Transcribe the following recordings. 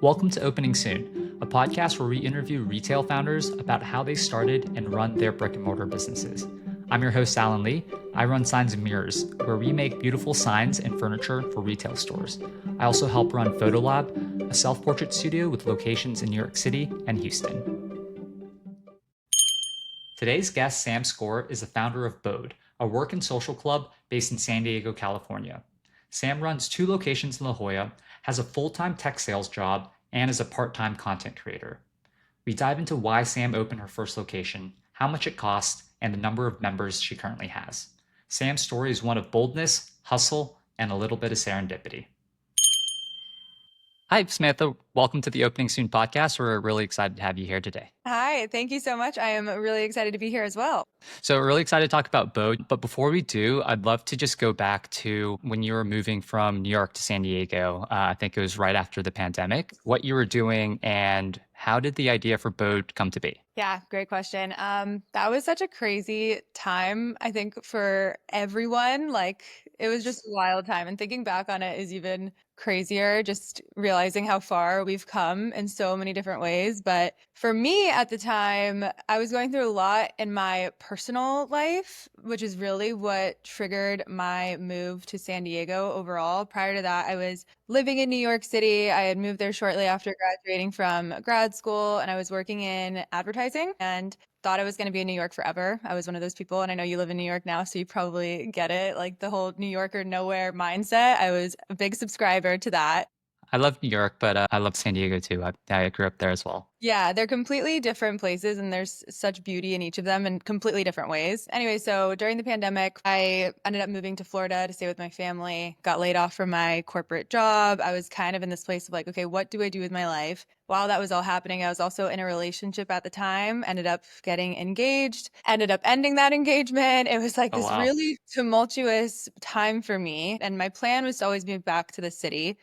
Welcome to Opening Soon, a podcast where we interview retail founders about how they started and run their brick and mortar businesses. I'm your host, Alan Lee. I run Signs and Mirrors, where we make beautiful signs and furniture for retail stores. I also help run PhotoLab, a self-portrait studio with locations in New York City and Houston. Today's guest, Sam Score, is the founder of Bodhe, a work and social club based in San Diego, California. Sam runs 2 locations in La Jolla, has a full-time tech sales job, and is a part-time content creator. We dive into why Sam opened her first location, how much it costs, and the number of members she currently has. Sam's story is one of boldness, hustle, and a little bit of serendipity. Hi, Samantha. Welcome to the Opening Soon podcast. We're really excited to have you here today. Hi, thank you so much. I am really excited to be here as well. So we're really excited to talk about Bodhe. But before we do, I'd love to just go back to when you were moving from New York to San Diego. I think it was right after the pandemic, what you were doing and how did the idea for Bodhe come to be? Yeah, great question. That was such a crazy time, I think, for everyone. Like, it was just a wild time. And thinking back on it is even crazier, just realizing how far we've come in so many different ways. But for me at the time, I was going through a lot in my personal life, which is really what triggered my move to San Diego overall. Prior to that, I was living in New York City. I had moved there shortly after graduating from grad school, and I was working in advertising and thought I was going to be in New York forever. I was one of those people, and I know you live in New York now, so you probably get it, like the whole New Yorker nowhere mindset. I was a big subscriber to that. I love New York, but I love San Diego too. I grew up there as well. Yeah, they're completely different places and there's such beauty in each of them in completely different ways. Anyway, so during the pandemic, I ended up moving to Florida to stay with my family, got laid off from my corporate job. I was kind of in this place of like, okay, what do I do with my life? While that was all happening, I was also in a relationship at the time, ended up getting engaged, ended up ending that engagement. It was like this really tumultuous time for me. And my plan was to always move back to the city.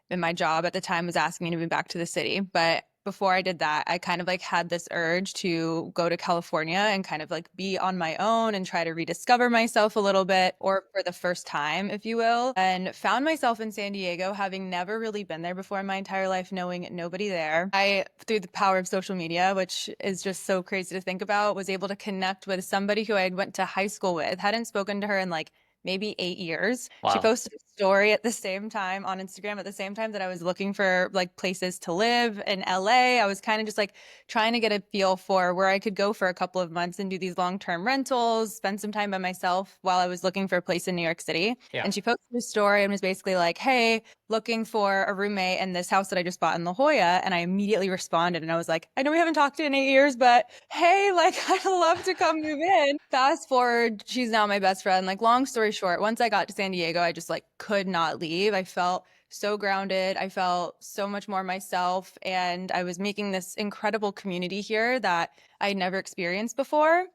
And my job at the time was asking me to move back to the city. But before I did that, I kind of like had this urge to go to California and kind of like be on my own and try to rediscover myself a little bit, or for the first time, if you will, and found myself in San Diego, having never really been there before in my entire life, knowing nobody there. I, through the power of social media, which is just so crazy to think about, was able to connect with somebody who I went to high school with, hadn't spoken to her in like maybe 8 years. Wow. She posted a story at the same time on Instagram at the same time that I was looking for like places to live in LA. I was kind of just like trying to get a feel for where I could go for a couple of months and do these long-term rentals, spend some time by myself while I was looking for a place in New York City. Yeah. And she posted a story and was basically like, hey, looking for a roommate in this house that I just bought in La Jolla. And I immediately responded and I was like, I know we haven't talked in 8 years, but hey, like I'd love to come move in. Fast forward, she's now my best friend. Like long story short, once I got to San Diego, I just like could not leave. I felt so grounded. I felt so much more myself. And I was making this incredible community here that I had never experienced before.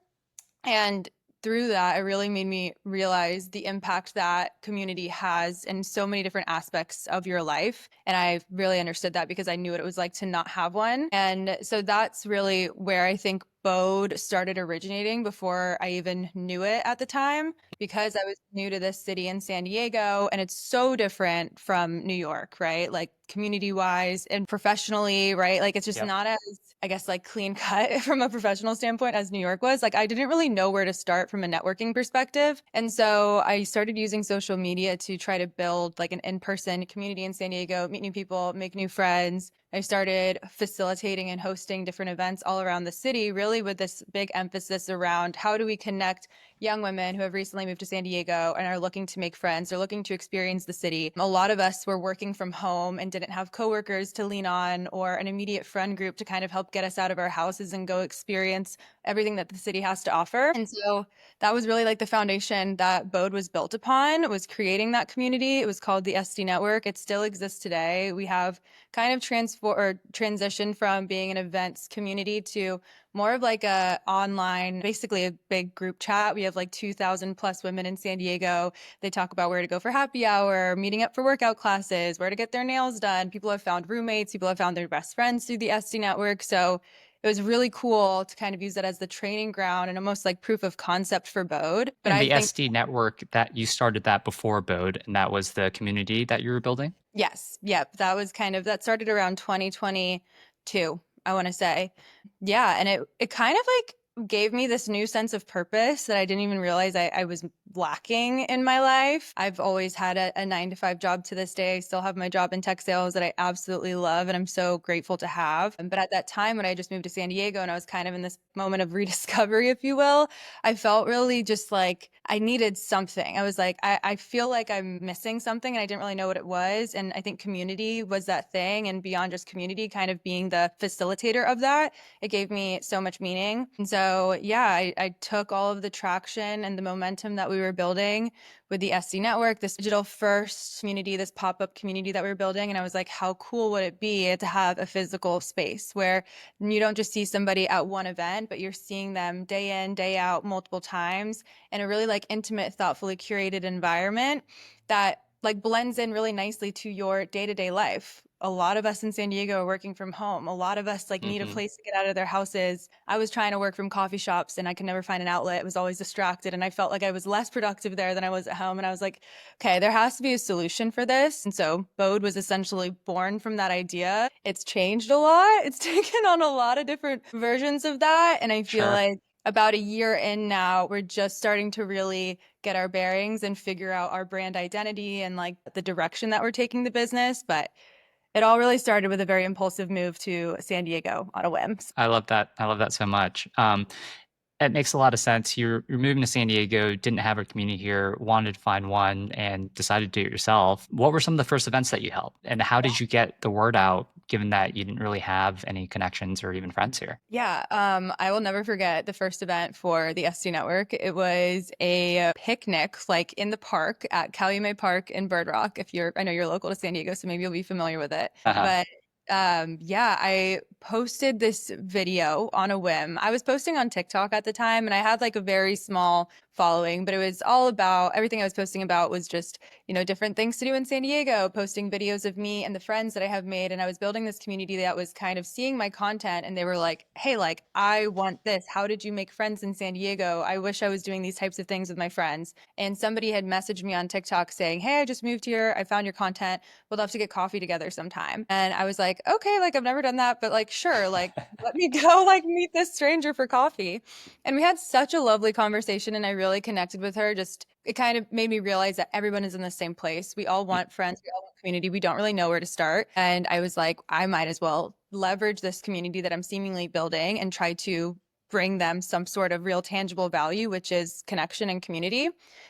And through that, it really made me realize the impact that community has in so many different aspects of your life. And I really understood that because I knew what it was like to not have one. And so that's really where I think Bodhe started originating before I even knew it at the time, because I was new to this city in San Diego and it's so different from New York, right? Like community wise and professionally, right? Like it's just not as, I guess, like clean cut from a professional standpoint as New York was. Like I didn't really know where to start from a networking perspective. And so I started using social media to try to build like an in-person community in San Diego, meet new people, make new friends. I started facilitating and hosting different events all around the city, really with this big emphasis around how do we connect young women who have recently moved to San Diego and are looking to make friends, they're looking to experience the city. A lot of us were working from home and didn't have coworkers to lean on or an immediate friend group to kind of help get us out of our houses and go experience everything that the city has to offer. And so that was really like the foundation that Bodhe was built upon, was creating that community. It was called the SD Network. It still exists today. We have kind of transitioned from being an events community to more of like a online, basically a big group chat. We have like 2,000 plus women in San Diego. They talk about where to go for happy hour, meeting up for workout classes, where to get their nails done. People have found roommates. People have found their best friends through the SD Network. So it was really cool to kind of use that as the training ground and almost like proof of concept for Bode. But And I the think, SD network, that you started that before Bode, and that was the community that you were building? yes, yep, that was kind of, that started around 2022, I want to say. Yeah, and it kind of like gave me this new sense of purpose that I didn't even realize I was lacking in my life. I've always had a 9 to 5 job to this day. I still have my job in tech sales that I absolutely love and I'm so grateful to have. But at that time when I just moved to San Diego and I was kind of in this moment of rediscovery, if you will, I felt really just like I needed something. I was like, I feel like I'm missing something and I didn't really know what it was. And I think community was that thing. And beyond just community, kind of being the facilitator of that, it gave me so much meaning. And so, yeah, I took all of the traction and the momentum that we were building with the SD network, this digital first community, this pop-up community that we were building. And I was like, how cool would it be to have a physical space where you don't just see somebody at one event, but you're seeing them day in, day out, multiple times in a really like intimate, thoughtfully curated environment that like blends in really nicely to your day-to-day life. A lot of us in San Diego are working from home. A lot of us like need a Hmm. place to get out of their houses. I was trying to work from coffee shops and I could never find an outlet. I was always distracted and I felt like I was less productive there than I was at home. And I was like, okay, there has to be a solution for this. And so Bode was essentially born from that idea. It's changed a lot. It's taken on a lot of different versions of that. And I feel Sure. like about a year in now, we're just starting to really get our bearings and figure out our brand identity and like the direction that we're taking the business. But it all really started with a very impulsive move to San Diego on a whim. I love that. I love that so much. It makes a lot of sense. You're moving to San Diego, didn't have a community here, wanted to find one, and decided to do it yourself. What were some of the first events that you held, and how did you get the word out, given that you didn't really have any connections or even friends here? Yeah, I will never forget the first event for the SD Network. It was a picnic, like in the park at Calumet Park in Bird Rock. If you're, I know you're local to San Diego, so maybe you'll be familiar with it. Uh-huh. But yeah, I posted this video on a whim. I was posting on TikTok at the time, and I had like a very small following, but it was all about everything I was posting about was just, different things to do in San Diego, posting videos of me and the friends that I have made. And I was building this community that was kind of seeing my content and they were like, hey, like, I want this. How did you make friends in San Diego? I wish I was doing these types of things with my friends. And somebody had messaged me on TikTok saying, hey, I just moved here. I found your content. Would love to get coffee together sometime. And I was like, okay, like, I've never done that, but like, sure, like, let me go like meet this stranger for coffee. And we had such a lovely conversation and I really connected with her. Just it kind of made me realize that everyone is in the same place. We all want friends, we all want community. We don't really know where to start. And I was like, I might as well leverage this community that I'm seemingly building and try to bring them some sort of real tangible value, which is connection and community.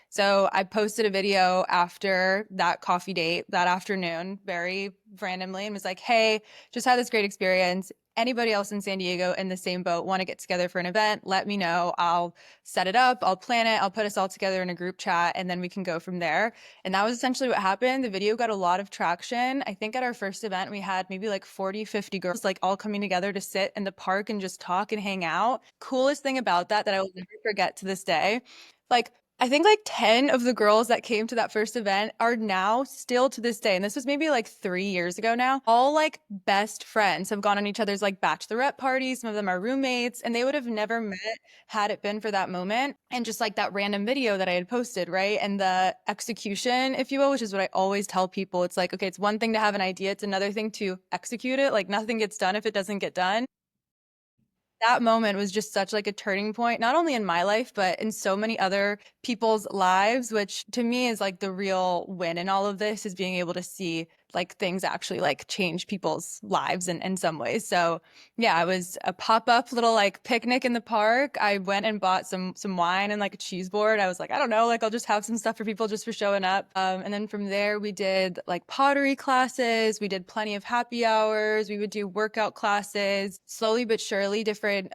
So I posted a video after that coffee date that afternoon, very randomly, and was like, hey, just had this great experience. Anybody else in San Diego in the same boat want to get together for an event, let me know. I'll set it up, I'll plan it, I'll put us all together in a group chat, and then we can go from there. And that was essentially what happened. The video got a lot of traction. I think at our first event, we had maybe like 40, 50 girls like all coming together to sit in the park and just talk and hang out. Coolest thing about that I will never forget to this day. Like I think like 10 of the girls that came to that first event are now still to this day. And this was maybe like 3 years ago now. All like best friends have gone on each other's like bachelorette parties. Some of them are roommates and they would have never met had it been for that moment. And just like that random video that I had posted, right? And the execution, if you will, which is what I always tell people. It's like, okay, it's one thing to have an idea. It's another thing to execute it. Like nothing gets done if it doesn't get done. That moment was just such like a turning point, not only in my life, but in so many other people's lives, which to me is like the real win in all of this is being able to see like things actually like change people's lives in some ways. So yeah, it was a pop-up little like picnic in the park. I went and bought some wine and like a cheese board. I was like, I don't know, like I'll just have some stuff for people just for showing up. And then from there we did like pottery classes. We did plenty of happy hours. We would do workout classes. Slowly but surely, different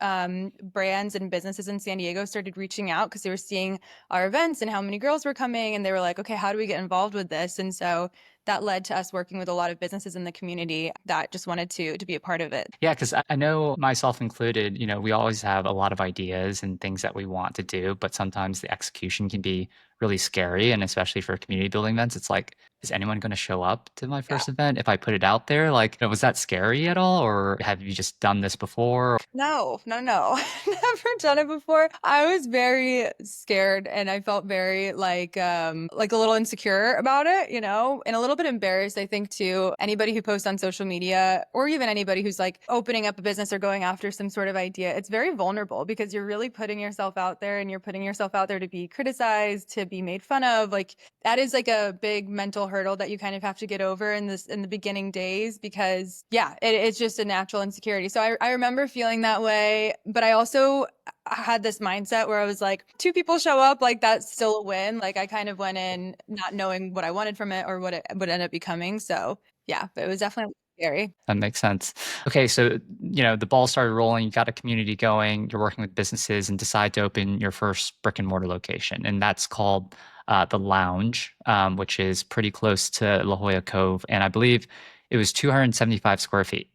brands and businesses in San Diego started reaching out because they were seeing our events and how many girls were coming. And they were like, okay, how do we get involved with this? And so that led to us working with a lot of businesses in the community that just wanted to be a part of it. Yeah, because I know myself included, we always have a lot of ideas and things that we want to do, but sometimes the execution can be really scary. And especially for community building events, it's like, is anyone going to show up to my Yeah. first event if I put it out there? Like, was that scary at all? Or have you just done this before? No, no, no. Never done it before. I was very scared and I felt very like a little insecure about it, you know, and a little bit embarrassed, I think, too. Anybody who posts on social media or even anybody who's like opening up a business or going after some sort of idea, it's very vulnerable because you're really putting yourself out there and you're putting yourself out there to be criticized, to be made fun of. Like that is like a big mental hurdle that you kind of have to get over in the beginning days because yeah, it's just a natural insecurity. So I remember feeling that way, but I also had this mindset where I was like, two people show up, like that's still a win. Like I kind of went in not knowing what I wanted from it or what it would end up becoming. So yeah, but it was definitely scary. That makes sense. Okay, so the ball started rolling, you got a community going, you're working with businesses and decide to open your first brick and mortar location. And that's called the Lounge, which is pretty close to La Jolla Cove. And I believe it was 275 square feet.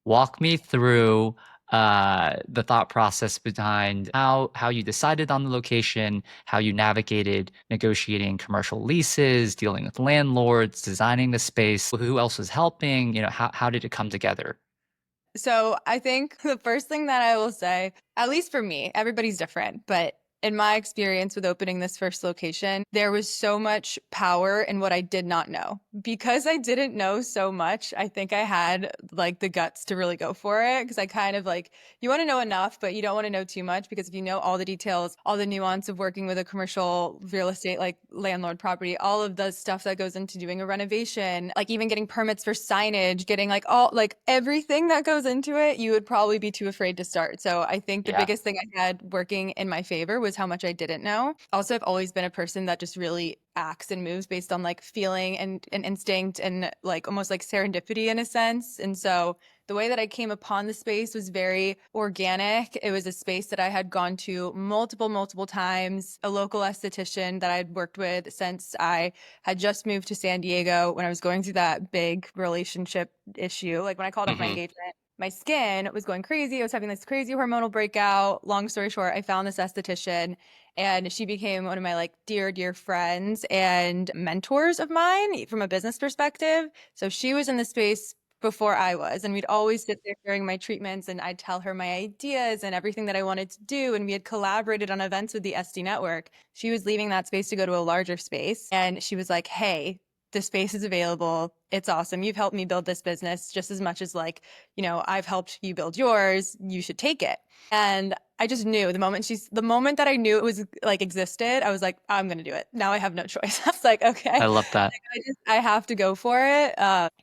Walk me through the thought process behind how you decided on the location, how you navigated negotiating commercial leases, dealing with landlords, designing the space, who else was helping, how did it come together? So I think the first thing that I will say, at least for me, everybody's different, but in my experience with opening this first location, there was so much power in what I did not know. Because I didn't know so much, I think I had like the guts to really go for it. Because I kind of like, you want to know enough, but you don't want to know too much. Because if you know all the details, all the nuance of working with a commercial real estate, like landlord property, all of the stuff that goes into doing a renovation, like even getting permits for signage, getting like all, like everything that goes into it, you would probably be too afraid to start. So I think the Yeah. biggest thing I had working in my favor was how much I didn't know. Also, I've always been a person that just really acts and moves based on like feeling and instinct and like almost like serendipity in a sense. And so the way that I came upon the space was very organic. It was a space that I had gone to multiple times, a local esthetician that I'd worked with since I had just moved to San Diego when I was going through that big relationship issue. Like when I called off my Hmm. engagement, my skin was going crazy. I was having this crazy hormonal breakout. Long story short, I found this esthetician and she became one of my like dear friends and mentors of mine from a business perspective. So she was in the space before I was, and we'd always sit there during my treatments and I'd tell her my ideas and everything that I wanted to do, and we had collaborated on events with the SD network. She was leaving that space to go to a larger space, and she was like, "Hey, the space is available. It's awesome. You've helped me build this business just as much as like, I've helped you build yours. You should take it." And I just knew the moment that I knew it was like existed, I was like, I'm gonna do it. Now I have no choice. I was like, okay, I love that. I have to go for it.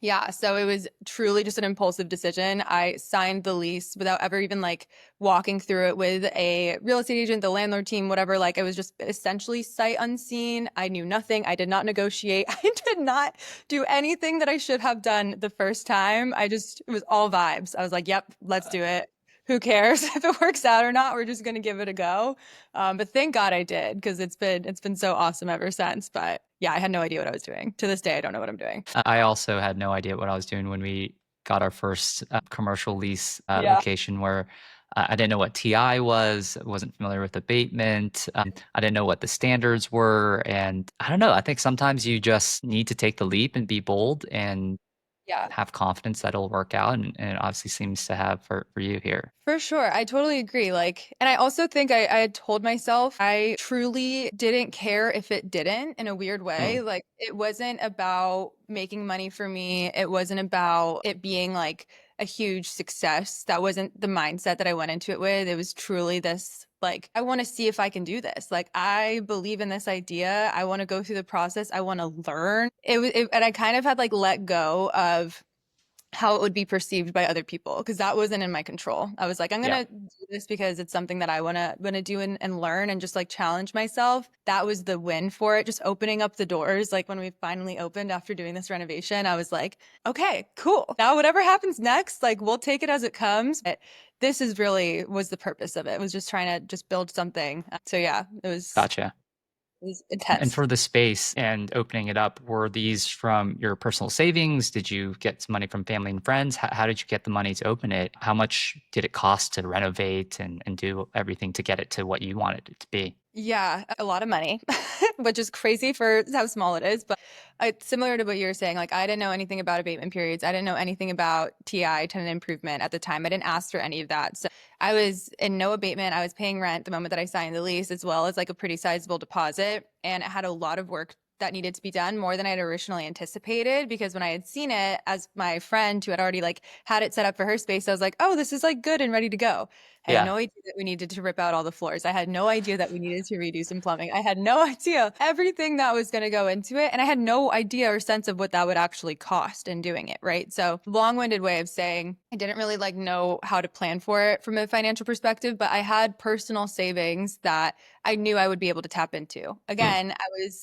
Yeah, so it was truly just an impulsive decision. I signed the lease without ever even like walking through it with a real estate agent, the landlord team, whatever. Like it was just essentially sight unseen. I knew nothing. I did not negotiate. I did not do anything that I should have done the first time. It was all vibes. I was like, yep, let's do it. Who cares if it works out or not? We're just gonna give it a go. But thank God I did because it's been so awesome ever since. But yeah, I had no idea what I was doing. To this day, I don't know what I'm doing. I also had no idea what I was doing when we got our first commercial lease Yeah. location where I didn't know what TI was, wasn't familiar with abatement. I didn't know what the standards were. And I don't know, I think sometimes you just need to take the leap and be bold and Yeah. have confidence that it'll work out. And it obviously seems to have for you here. For sure. I totally agree. Like, and I also think I had told myself I truly didn't care if it didn't in a weird way. Mm, Like, it wasn't about making money for me. It wasn't about it being like a huge success. That wasn't the mindset that I went into it with. It was truly this, like, I want to see if I can do this. Like, I believe in this idea. I want to go through the process. I want to learn. And I kind of had like let go of how it would be perceived by other people because that wasn't in my control. I was like, I'm yeah. gonna do this because it's something that I wanna do and learn and just like challenge myself. That was the win for it. Just opening up the doors. Like when we finally opened after doing this renovation, I was like, okay, cool. Now whatever happens next, like we'll take it as it comes. But this is really was the purpose of it. Was just trying to just build something. So yeah, Gotcha. it was And intense. for the space and opening it up, were these from your personal savings? Did you get some money from family and friends? How did you get the money to open it? How much did it cost to renovate and do everything to get it to what you wanted it to be? Yeah, a lot of money, which is crazy for how small it is. But it's similar to what you were saying. Like, I didn't know anything about abatement periods. I didn't know anything about TI, tenant improvement at the time. I didn't ask for any of that. So I was in no abatement. I was paying rent the moment that I signed the lease, as well as like a pretty sizable deposit. And it had a lot of work that needed to be done, more than I'd originally anticipated, because when I had seen it as my friend who had already like had it set up for her space, I was like, oh, this is like good and ready to go. I had Yeah. no idea that we needed to rip out all the floors. I had no idea that we needed to redo some plumbing. I had no idea everything that was going to go into it. And I had no idea or sense of what that would actually cost in doing it. Right. So, long-winded way of saying I didn't really like know how to plan for it from a financial perspective, but I had personal savings that I knew I would be able to tap into. Hmm. Again,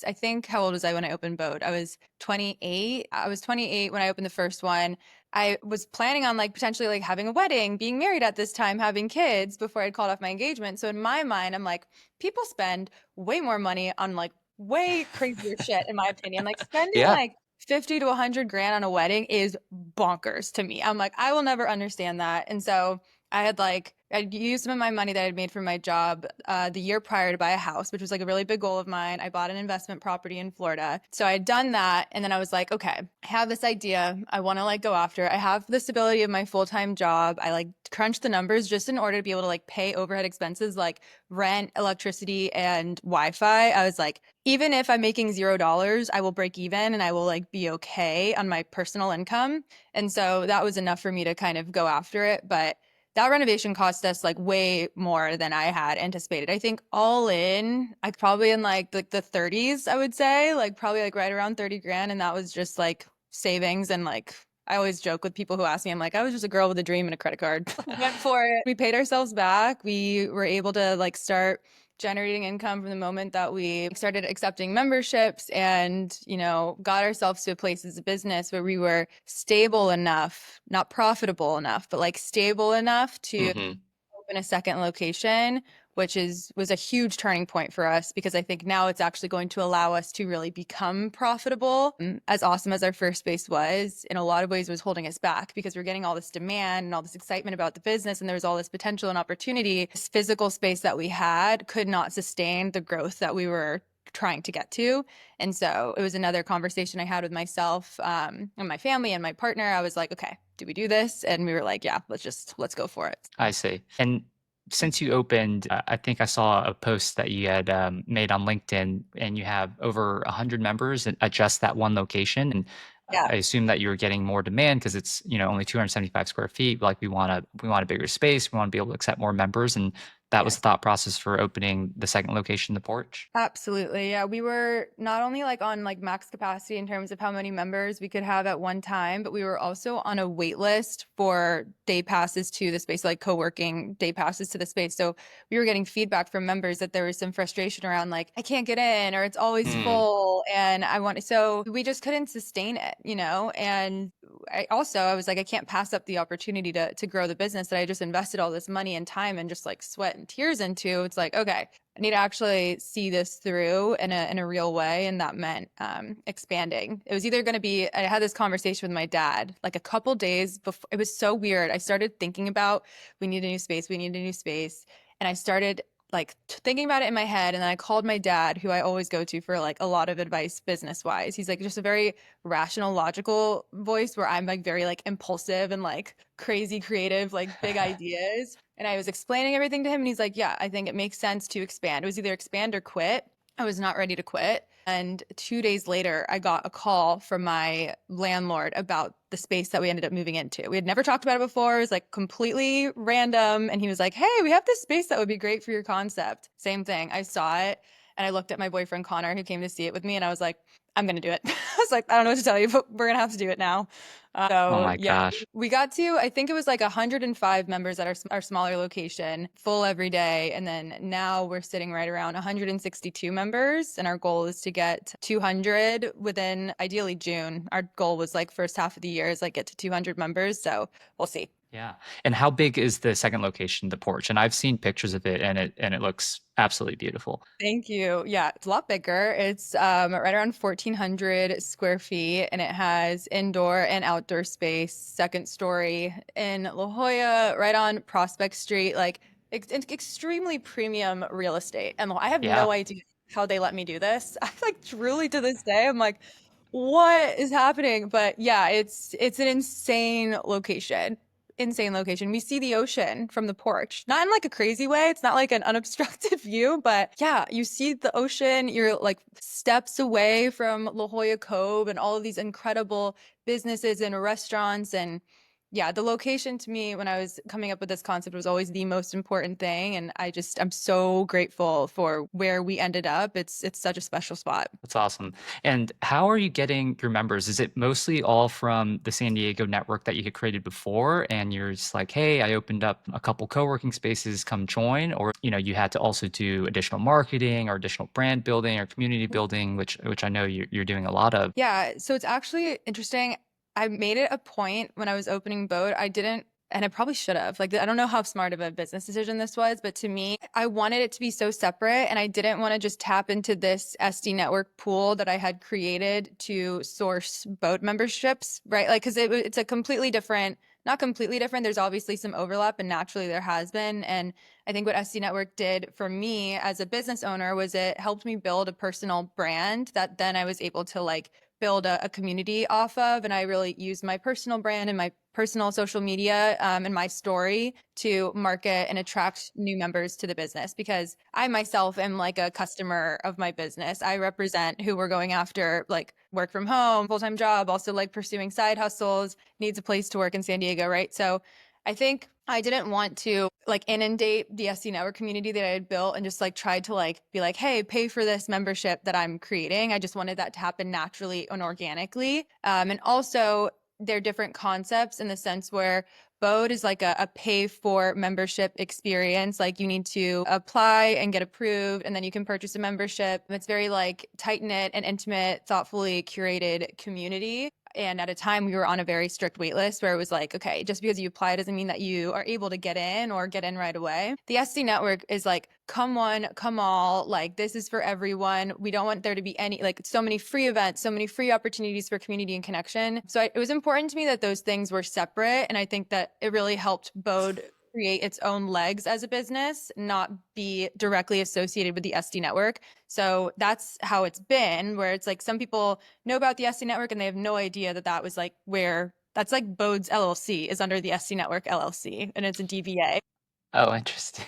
I think, how old was I when I opened Bode? I was 28. I was 28 when I opened the first one. I was planning on like potentially like having a wedding, being married at this time, having kids before I'd called off my engagement. So in my mind, I'm like, people spend way more money on like way crazier shit, in my opinion. Like spending Yeah. like 50 to 100 grand on a wedding is bonkers to me. I'm like, I will never understand that. And so I'd used some of my money that I'd made from my job the year prior to buy a house, which was like a really big goal of mine. I bought an investment property in Florida. So I had done that. And then I was like, okay, I have this idea. I want to like go after it. I have the stability of my full-time job. I like crunched the numbers just in order to be able to like pay overhead expenses like rent, electricity, and Wi-Fi. I was like, even if I'm making $0, I will break even and I will like be okay on my personal income. And so that was enough for me to kind of go after it. But that renovation cost us like way more than I had anticipated. I think all in, I probably in like the 30s, I would say, like probably like right around 30 grand. And that was just like savings. And like I always joke with people who ask me, I'm like, I was just a girl with a dream and a credit card. Went for it. We paid ourselves back. We were able to like start generating income from the moment that we started accepting memberships and, got ourselves to a place as a business where we were stable enough, not profitable enough, but like stable enough to Hmm. open a second location, which was a huge turning point for us because I think now it's actually going to allow us to really become profitable. As awesome as our first space was, in a lot of ways was holding us back because we're getting all this demand and all this excitement about the business and there's all this potential and opportunity. This physical space that we had could not sustain the growth that we were trying to get to. And so it was another conversation I had with myself and my family and my partner. I was like, okay, do we do this? And we were like, yeah, let's go for it. I see. And since you opened, I think I saw a post that you had made on LinkedIn, and you have over 100 members at just that one location. And Yeah. I assume that you were getting more demand because it's only 275 square feet. Like we want a bigger space. We want to be able to accept more members, and that was Yes. the thought process for opening the second location, the porch. Absolutely. Yeah. We were not only like on like max capacity in terms of how many members we could have at one time, but we were also on a wait list for day passes to the space, like co-working day passes to the space. So we were getting feedback from members that there was some frustration around like, I can't get in or it's always Mm, full and so we just couldn't sustain it. And I was like, I can't pass up the opportunity to grow the business that I just invested all this money and time and just like sweat and tears into. It's like, okay, I need to actually see this through in a real way. And that meant expanding. It was either going to be, I had this conversation with my dad like a couple days before. It was so weird. I started thinking about, we need a new space. We need a new space. And I started like thinking about it in my head. And then I called my dad, who I always go to for like a lot of advice business wise. He's like just a very rational, logical voice where I'm like very like impulsive and like crazy creative, like big ideas. And I was explaining everything to him, and he's like, yeah, I think it makes sense to expand. It was either expand or quit. I was not ready to quit. And 2 days later, I got a call from my landlord about the space that we ended up moving into. We had never talked about it before. It was like completely random. And he was like, hey, we have this space that would be great for your concept. Same thing. I saw it and I looked at my boyfriend, Connor, who came to see it with me. And I was like, I'm going to do it. I was like, I don't know what to tell you, but we're going to have to do it now. oh So my yeah, gosh. we got to, I think it was like 105 members at our smaller location, full every day. And then now we're sitting right around 162 members. And our goal is to get 200 within ideally June. Our goal was like first half of the year is like get to 200 members. So we'll see. Yeah. And how big is the second location, the porch? And I've seen pictures of it, and it looks absolutely beautiful. Thank you. Yeah, it's a lot bigger. It's right around 1,400 square feet, and it has indoor and outdoor space, second story in La Jolla, right on Prospect Street. Like extremely premium real estate. And I have Yeah. no idea how they let me do this. I like truly to this day, I'm like, what is happening? But yeah, it's an insane location. Insane location. We see the ocean from the porch. Not in like a crazy way. It's not like an unobstructed view, but yeah, you see the ocean. You're like steps away from La Jolla Cove and all of these incredible businesses and restaurants. And yeah, the location to me when I was coming up with this concept was always the most important thing. And I'm so grateful for where we ended up. It's such a special spot. That's awesome. And how are you getting your members? Is it mostly all from the San Diego network that you had created before, and you're just like, hey, I opened up a couple co-working spaces, come join? Or, you had to also do additional marketing or additional brand building or community building, which I know you're doing a lot of. Yeah, so it's actually interesting. I made it a point when I was opening Bodhe. I didn't, and I probably should have. Like, I don't know how smart of a business decision this was, but to me, I wanted it to be so separate, and I didn't want to just tap into this SD network pool that I had created to source Bodhe memberships, right? Like, because it's a completely different, not completely different. There's obviously some overlap, and naturally there has been. And I think what SD Network did for me as a business owner was it helped me build a personal brand that then I was able to like build a community off of. And I really used my personal brand and my personal social media and my story to market and attract new members to the business because I myself am like a customer of my business. I represent who we're going after, like work from home, full-time job, also like pursuing side hustles, needs a place to work in San Diego, right? So I think I didn't want to like inundate the SC network community that I had built and just like tried to like be like, hey, pay for this membership that I'm creating. I just wanted that to happen naturally and organically. And also they're different concepts in the sense where Bodhe is like a pay for membership experience. Like you need to apply and get approved, and then you can purchase a membership. It's very like tight knit and intimate, thoughtfully curated community. And at a time, we were on a very strict wait list where it was like, okay, just because you apply doesn't mean that you are able to get in or get in right away. The SC network is like, come one, come all. Like, this is for everyone. We don't want there to be any, like, so many free events, so many free opportunities for community and connection. So it was important to me that those things were separate. And I think that it really helped Bodhe create its own legs as a business, not be directly associated with the SD network. So that's how it's been, where it's like some people know about the SD network and they have no idea that that was like where that's like Bodhe's LLC is under the SD network LLC and it's a DBA. Oh, interesting.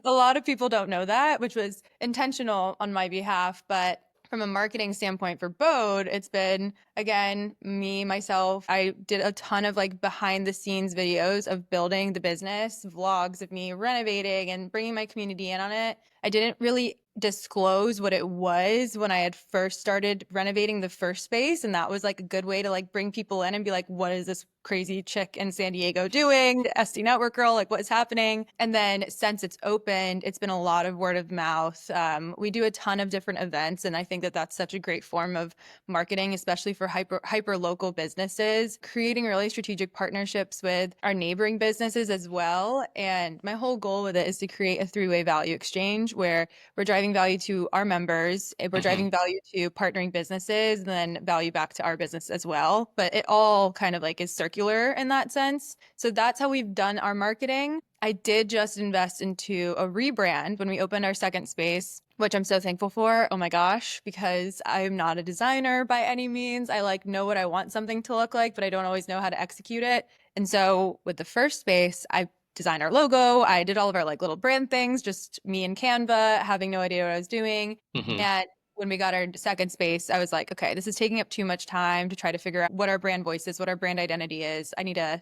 A lot of people don't know that, which was intentional on my behalf, but from a marketing standpoint for Bodhe, it's been, again, me, myself. I did a ton of like behind the scenes videos of building the business, vlogs of me renovating and bringing my community in on it. I didn't really disclose what it was when I had first started renovating the first space. And that was like a good way to like bring people in and be like, what is this crazy chick in San Diego doing? SD Network girl, like what is happening? And then since it's opened, it's been a lot of word of mouth. We do a ton of different events. And I think that that's such a great form of marketing, especially for hyper local businesses, creating really strategic partnerships with our neighboring businesses as well. And my whole goal with it is to create a three-way value exchange where we're driving value to our members, we're driving value to partnering businesses, and then value back to our business as well. But it all kind of like is circular in that sense. So that's how we've done our marketing. I did just invest into a rebrand when we opened our second space, which I'm so thankful for. Oh my gosh, because I'm not a designer by any means. I like know what I want something to look like, but I don't always know how to execute it. And so with the first space, I designed our logo. I did all of our like little brand things, just me and Canva, having no idea what I was doing. And when we got our second space, I was like, okay, this is taking up too much time to try to figure out what our brand voice is, what our brand identity is. I need to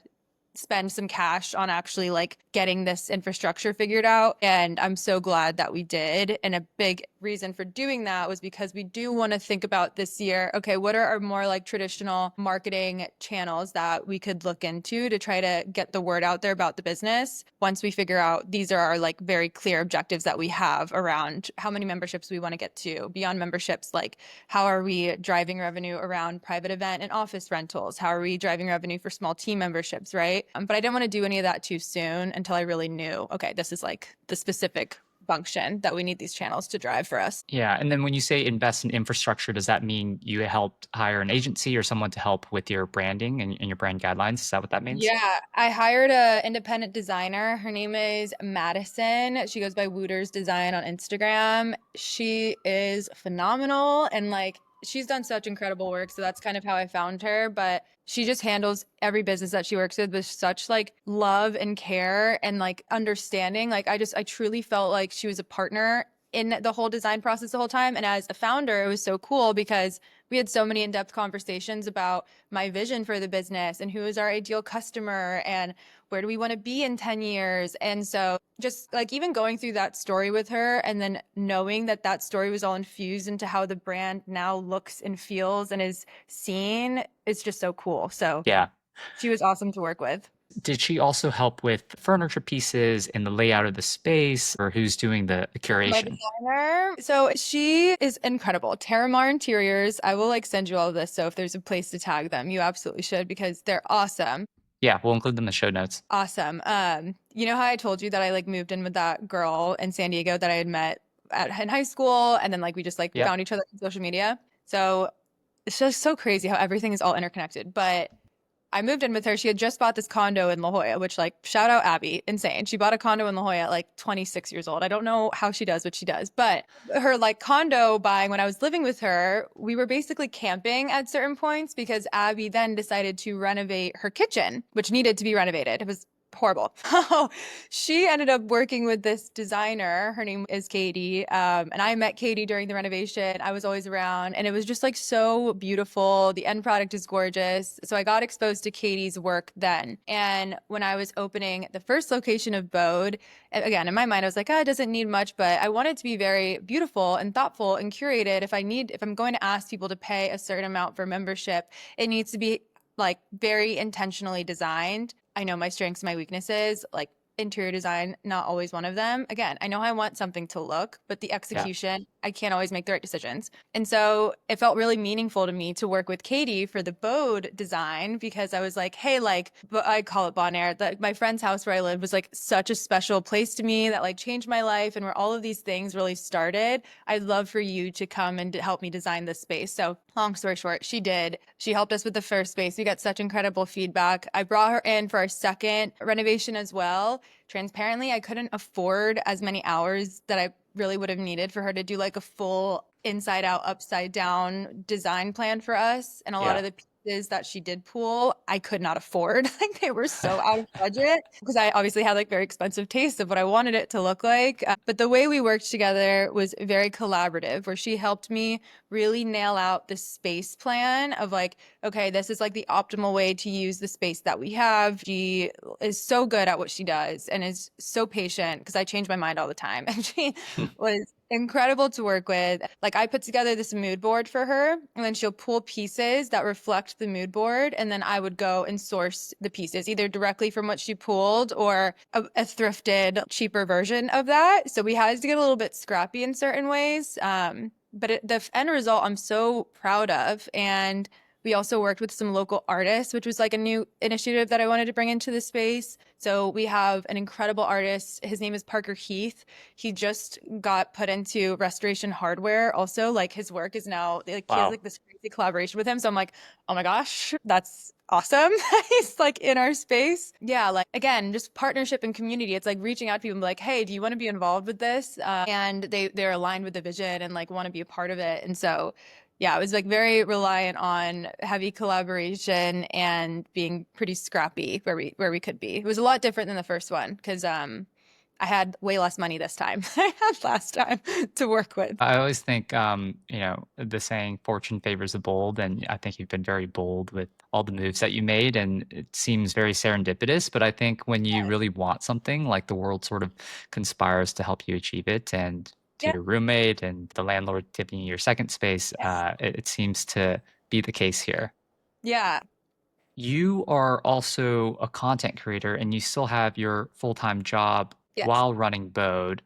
spend some cash on actually like getting this infrastructure figured out. And I'm so glad that we did. And a big reason for doing that was because we do want to think about this year, okay, what are our more like traditional marketing channels that we could look into to try to get the word out there about the business once we figure out these are our like very clear objectives that we have around how many memberships we want to get to. Beyond memberships, like how are we driving revenue around private event and office rentals? How are we driving revenue for small team memberships, right? But I didn't want to do any of that too soon until I really knew, okay, this is like the specific function that we need these channels to drive for us. Yeah. And then when you say invest in infrastructure, does that mean you helped hire an agency or someone to help with your branding and your brand guidelines? Is that what that means? Yeah, I hired a independent designer. Her name is Madison. She goes by Wooters Design on Instagram. She is phenomenal and like she's done such incredible work. So that's kind of how I found her. But she just handles every business that she works with such like love and care and like understanding. Like I truly felt like she was a partner in the whole design process the whole time. And as a founder, it was so cool because we had so many in-depth conversations about my vision for the business and who is our ideal customer and where do we want to be in 10 years. And so just like even going through that story with her and then knowing that that story was all infused into how the brand now looks and feels and is seen, it's just so cool. So Yeah. she was awesome to work with. Did she also help with furniture pieces and the layout of the space, or who's doing the My curation? designer. So she is incredible. Terramar Interiors. I will like send you all of this. So if there's a place to tag them, you absolutely should because they're awesome. Yeah, we'll include them in the show notes. Awesome. You know how I told you that I like moved in with that girl in San Diego that I had met in high school, and then like we just like Yep. found each other on social media. So it's just so crazy how everything is all interconnected. But I moved in with her. She had just bought this condo in La Jolla, which like shout out Abby, insane. She bought a condo in La Jolla at like 26 years old. I don't know how she does what she does, but her like condo buying when I was living with her, we were basically camping at certain points because Abby then decided to renovate her kitchen, which needed to be renovated. It was horrible. She ended up working with this designer. Her name is Katie. And I met Katie during the renovation. I was always around, and it was just like so beautiful. The end product is gorgeous. So I got exposed to Katie's work then. And when I was opening the first location of Bode, again, in my mind, I was like, oh, it doesn't need much, but I want it to be very beautiful and thoughtful and curated. If I'm going to ask people to pay a certain amount for membership, it needs to be like very intentionally designed. I know my strengths, my weaknesses, like interior design, not always one of them. Again, I know I want something to look, but the Yeah. execution, I can't always make the right decisions. And so it felt really meaningful to me to work with Katie for the Bode design because I was like, hey, like, I call it Bon Air. My friend's house where I lived was like such a special place to me that like changed my life and where all of these things really started. I'd love for you to come and help me design this space. So long story short, she did. She helped us with the first space. We got such incredible feedback. I brought her in for our second renovation as well. Transparently, I couldn't afford as many hours that I really would have needed for her to do like a full inside out, upside down design plan for us. And a lot Yeah. of the pieces that she did pull, I could not afford. Like they were so out of budget because I obviously had like very expensive tastes of what I wanted it to look like. But the way we worked together was very collaborative, where she helped me really nail out the space plan of like, okay, this is like the optimal way to use the space that we have. She is so good at what she does and is so patient because I change my mind all the time. And she was incredible to work with. Like I put together this mood board for her, and then she'll pull pieces that reflect the mood board, and then I would go and source the pieces either directly from what she pulled or a thrifted, cheaper version of that. So we had to get a little bit scrappy in certain ways. But the end result I'm so proud of. And we also worked with some local artists, which was like a new initiative that I wanted to bring into the space. So we have an incredible artist. His name is Parker Heath. He just got put into Restoration Hardware. Also, like his work is now like he has Wow. like this crazy collaboration with him. So I'm like, oh my gosh, that's awesome. He's like in our space. Yeah, like again, just partnership and community. It's like reaching out to people and be like, hey, do you want to be involved with this? And they're aligned with the vision and like want to be a part of it. And so yeah, it was like very reliant on heavy collaboration and being pretty scrappy where we could be. It was a lot different than the first one because I had way less money this time than I had last time to work with. I always think, the saying "fortune favors the bold," and I think you've been very bold with all the moves that you made, and it seems very serendipitous. But I think when you really want something, like the world sort of conspires to help you achieve it, and to Yeah. your roommate and the landlord tipping you your second space, Yes. it seems to be the case here. Yeah. You are also a content creator, and you still have your full-time job Yes. while running Bode.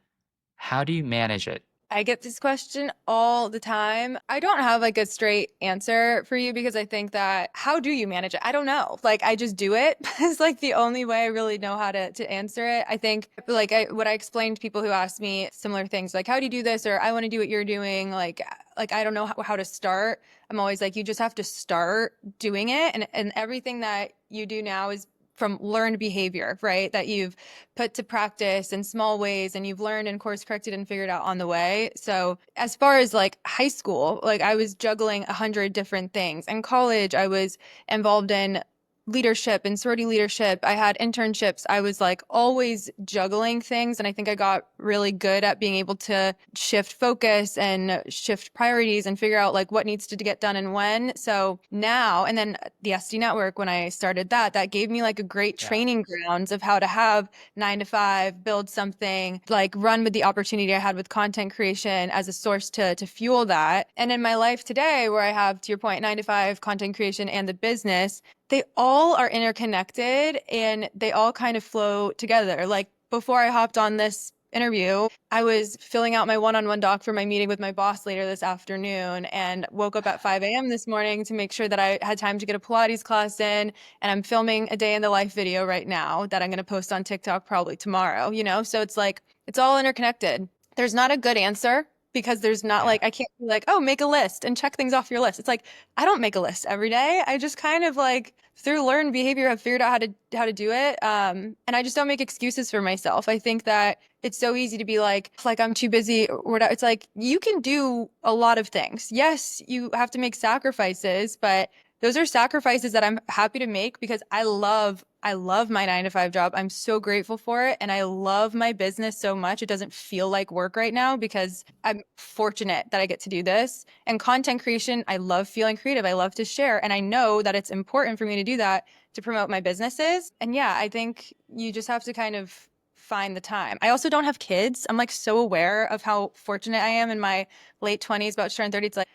How do you manage it? I get this question all the time. I don't have like a straight answer for you because I think that how do you manage it? I don't know. Like I just do it. It's like the only way I really know how to answer it. I think like what I explain to people who ask me similar things like how do you do this or I want to do what you're doing like I don't know how to start. I'm always like you just have to start doing it and everything that you do now is from learned behavior, right? That you've put to practice in small ways and you've learned and course corrected and figured out on the way. So as far as like high school, like I was juggling 100 different things. In college, I was involved in leadership and sorority leadership. I had internships. I was like always juggling things. And I think I got really good at being able to shift focus and shift priorities and figure out like what needs to get done and when. So now, and then the SD network, when I started that, that gave me like a great Yeah. training grounds of how to have 9 to 5, build something, like run with the opportunity I had with content creation as a source to fuel that. And in my life today, where I have, to your point, 9 to 5 content creation and the business, they all are interconnected and they all kind of flow together. Like before I hopped on this interview, I was filling out my one-on-one doc for my meeting with my boss later this afternoon and woke up at 5 a.m. this morning to make sure that I had time to get a Pilates class in. And I'm filming a day in the life video right now that I'm going to post on TikTok probably tomorrow, you know? So it's like, it's all interconnected. There's not a good answer because there's not Yeah. like, I can't be like, oh, make a list and check things off your list. It's like, I don't make a list every day. I just kind of like through learned behavior have figured out how to do it. And I just don't make excuses for myself. I think that it's so easy to be like I'm too busy or whatever. It's like you can do a lot of things. Yes, you have to make sacrifices, but those are sacrifices that I'm happy to make because I love my 9 to 5 job. I'm so grateful for it. And I love my business so much. It doesn't feel like work right now because I'm fortunate that I get to do this. And content creation, I love feeling creative. I love to share. And I know that it's important for me to do that to promote my businesses. And yeah, I think you just have to kind of find the time. I also don't have kids. I'm like so aware of how fortunate I am in my late 20s, about to turn 30. It's like,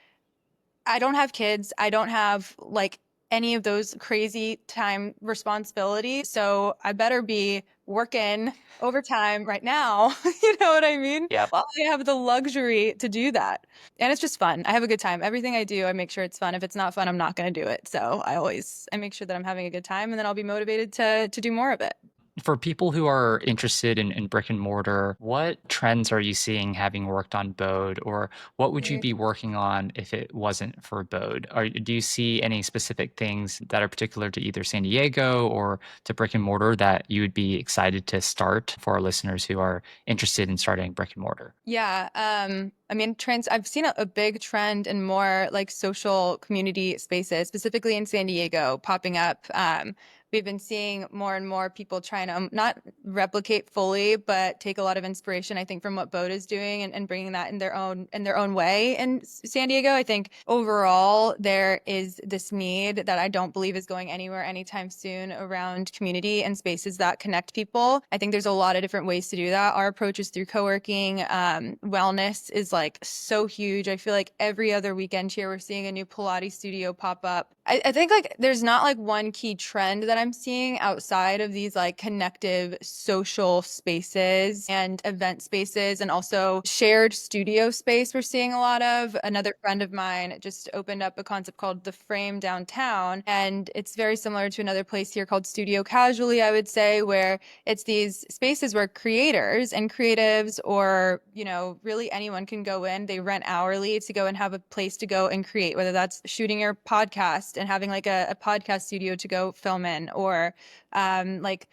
I don't have kids. I don't have like any of those crazy time responsibilities. So I better be working overtime right now. You know what I mean? Yep. While I have the luxury to do that. And it's just fun. I have a good time. Everything I do, I make sure it's fun. If it's not fun, I'm not going to do it. So I make sure that I'm having a good time and then I'll be motivated to do more of it. For people who are interested in brick and mortar, what trends are you seeing having worked on Bode, or what would you be working on if it wasn't for Bode? Do you see any specific things that are particular to either San Diego or to brick and mortar that you would be excited to start for our listeners who are interested in starting brick and mortar? Yeah, I mean, trends. I've seen a big trend in more like social community spaces, specifically in San Diego, popping up. We've been seeing more and more people trying to not replicate fully, but take a lot of inspiration, I think, from what Bodhe is doing and bringing that in their own way in San Diego. I think overall there is this need that I don't believe is going anywhere anytime soon around community and spaces that connect people. I think there's a lot of different ways to do that. Our approach is through co-working. Wellness is like so huge. I feel like every other weekend here we're seeing a new Pilates studio pop up. I think like there's not like one key trend that I'm seeing outside of these like connective social spaces and event spaces and also shared studio space we're seeing a lot of. Another friend of mine just opened up a concept called The Frame downtown, and it's very similar to another place here called Studio Casually, I would say, where it's these spaces where creators and creatives or, you know, really anyone can go in. They rent hourly to go and have a place to go and create, whether that's shooting your podcast and having like a podcast studio to go film in or like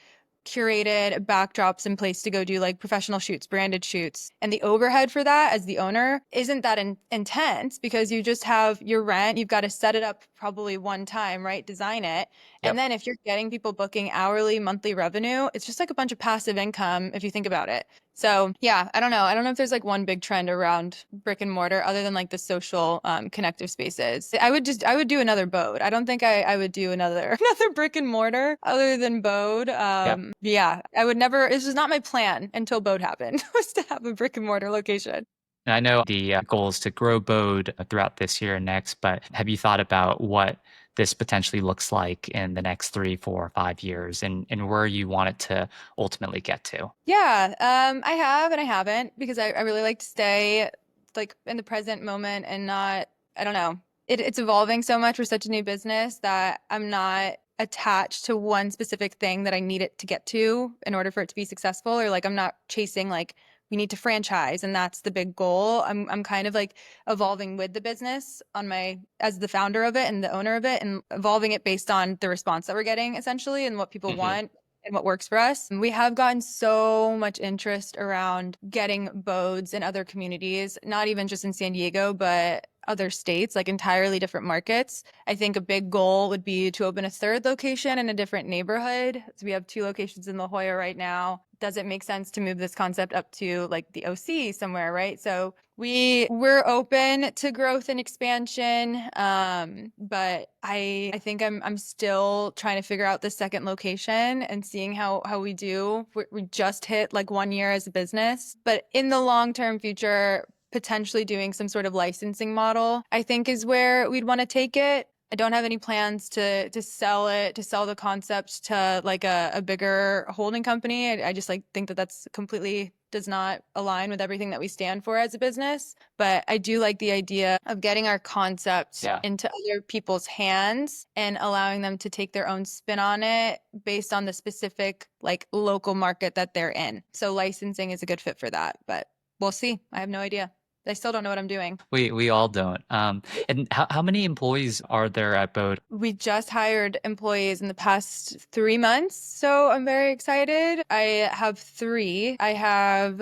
curated backdrops in place to go do like professional shoots, branded shoots. And the overhead for that as the owner isn't that intense because you just have your rent. You've got to set it up probably one time, right? Design it. And Yep. then if you're getting people booking hourly, monthly revenue, it's just like a bunch of passive income if you think about it. So yeah, I don't know. I don't know if there's like one big trend around brick and mortar other than like the social connective spaces. I would do another Bode. I don't think I would do another another brick and mortar other than Bode. Yep. Yeah, I would never, this was not my plan until Bode happened, was to have a brick and mortar location. And I know the goal is to grow Bode throughout this year and next, but have you thought about what this potentially looks like in the next 3, 4, 5 years and where you want it to ultimately get to? Yeah, I have and I haven't because I really like to stay like in the present moment and not, I don't know. It's evolving so much. We're such a new business that I'm not attached to one specific thing that I need it to get to in order for it to be successful, or like I'm not chasing like we need to franchise and that's the big goal. I'm kind of like evolving with the business on my as the founder of it and the owner of it, and evolving it based on the response that we're getting essentially and what people Hmm. want and what works for us. We have gotten so much interest around getting bodes in other communities, not even just in San Diego, but other states, like entirely different markets. I think a big goal would be to open a third location in a different neighborhood. So we have 2 locations in La Jolla right now. Does it make sense to move this concept up to like the OC somewhere, right? So we're open to growth and expansion, but I think I'm still trying to figure out the second location and seeing how we do. We just hit like 1 year as a business, but in the long term future, potentially doing some sort of licensing model, I think is where we'd want to take it. I don't have any plans to sell it, to sell the concept to like a bigger holding company. I just like think that that's completely does not align with everything that we stand for as a business. But I do like the idea of getting our concept Yeah. into other people's hands and allowing them to take their own spin on it based on the specific like local market that they're in. So licensing is a good fit for that, but we'll see. I have no idea. I still don't know what I'm doing. We all don't. And how many employees are there at Bodhe? We just hired employees in the past 3 months, so I'm very excited. I have three. I have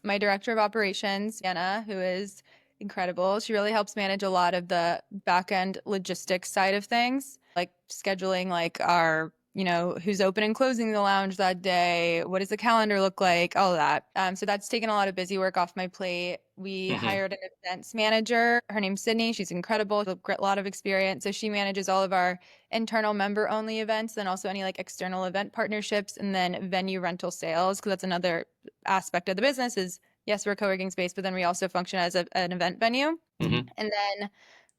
my director of operations, Anna, who is incredible. She really helps manage a lot of the back end logistics side of things, like scheduling like our who's open and closing the lounge that day, what does the calendar look like, all of that. So that's taken a lot of busy work off my plate. We Hmm. hired an events manager. Her name's Sydney. She's incredible. She's a lot of experience. So she manages all of our internal member only events, then also any like external event partnerships, and then venue rental sales. Because that's another aspect of the business is yes, we're a co-working space, but then we also function as an event venue. Hmm. And then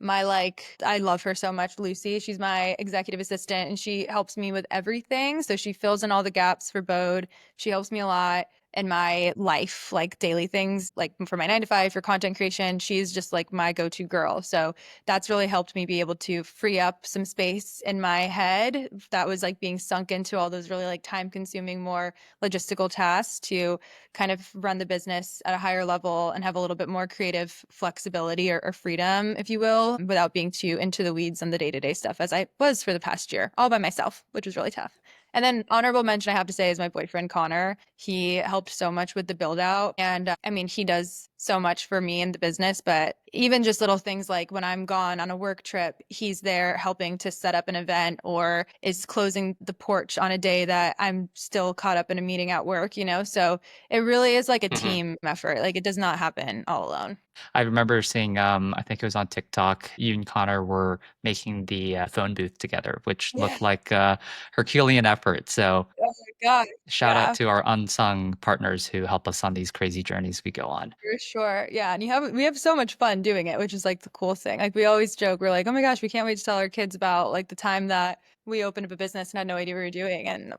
I love her so much, Lucy. She's my executive assistant and she helps me with everything. So she fills in all the gaps for Bode. She helps me a lot in my life, like daily things, like for my 9 to 5, for content creation. She's just like my go-to girl. So that's really helped me be able to free up some space in my head that was like being sunk into all those really like time consuming, more logistical tasks to kind of run the business at a higher level and have a little bit more creative flexibility or freedom, if you will, without being too into the weeds on the day-to-day stuff as I was for the past year, all by myself, which was really tough. And then honorable mention I have to say is my boyfriend Connor. He helped so much with the build out. And I mean, he does so much for me in the business, but even just little things like when I'm gone on a work trip, he's there helping to set up an event or is closing the porch on a day that I'm still caught up in a meeting at work, So it really is like a Hmm. team effort. Like it does not happen all alone. I remember seeing, I think it was on TikTok, you and Connor were making the phone booth together, which Yeah. looked like a Herculean effort. So Oh my God. shout out Yeah. to our unsung partners who help us on these crazy journeys we go on. For sure. Yeah. And we have so much fun doing it, which is like the cool thing. Like we always joke, we're like, oh my gosh, we can't wait to tell our kids about like the time that we opened up a business and had no idea what we were doing and,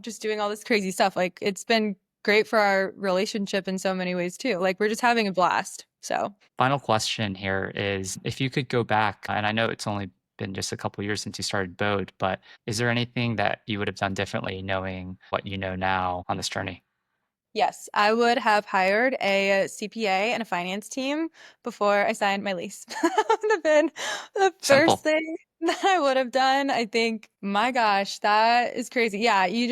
just doing all this crazy stuff. Like it's been great for our relationship in so many ways too. Like we're just having a blast. So Final question here is if you could go back, and I know it's only been just a couple of years since you started Bode, but is there anything that you would have done differently knowing what you know now on this journey? yes, I would have hired a CPA and a finance team before I signed my lease. That would have been the first Simple. thing that I would have done. I think, my gosh, that is crazy. Yeah, you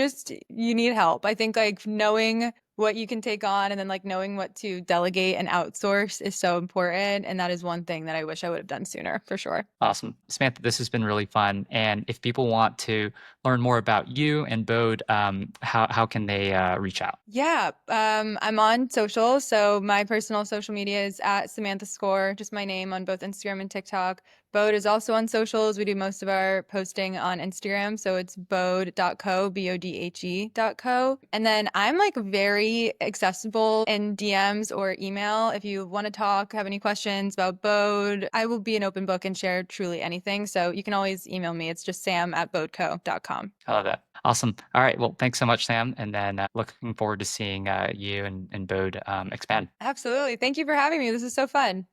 need help. I think like knowing what you can take on and then like knowing what to delegate and outsource is so important. And that is one thing that I wish I would have done sooner for sure. Awesome. Samantha, this has been really fun. And if people want to learn more about you and Bode, how can they reach out? Yeah, I'm on social. So my personal social media is at Samantha Score, just my name on both Instagram and TikTok. Bodhe is also on socials. We do most of our posting on Instagram. So it's bodhe.co, bodhe.co. And then I'm like very accessible in DMs or email. If you want to talk, have any questions about Bodhe, I will be an open book and share truly anything. So you can always email me. It's just sam@bodheco.com. I love that. Awesome. All right. Well, thanks so much, Sam. And then looking forward to seeing you and Bodhe expand. Absolutely. Thank you for having me. This is so fun.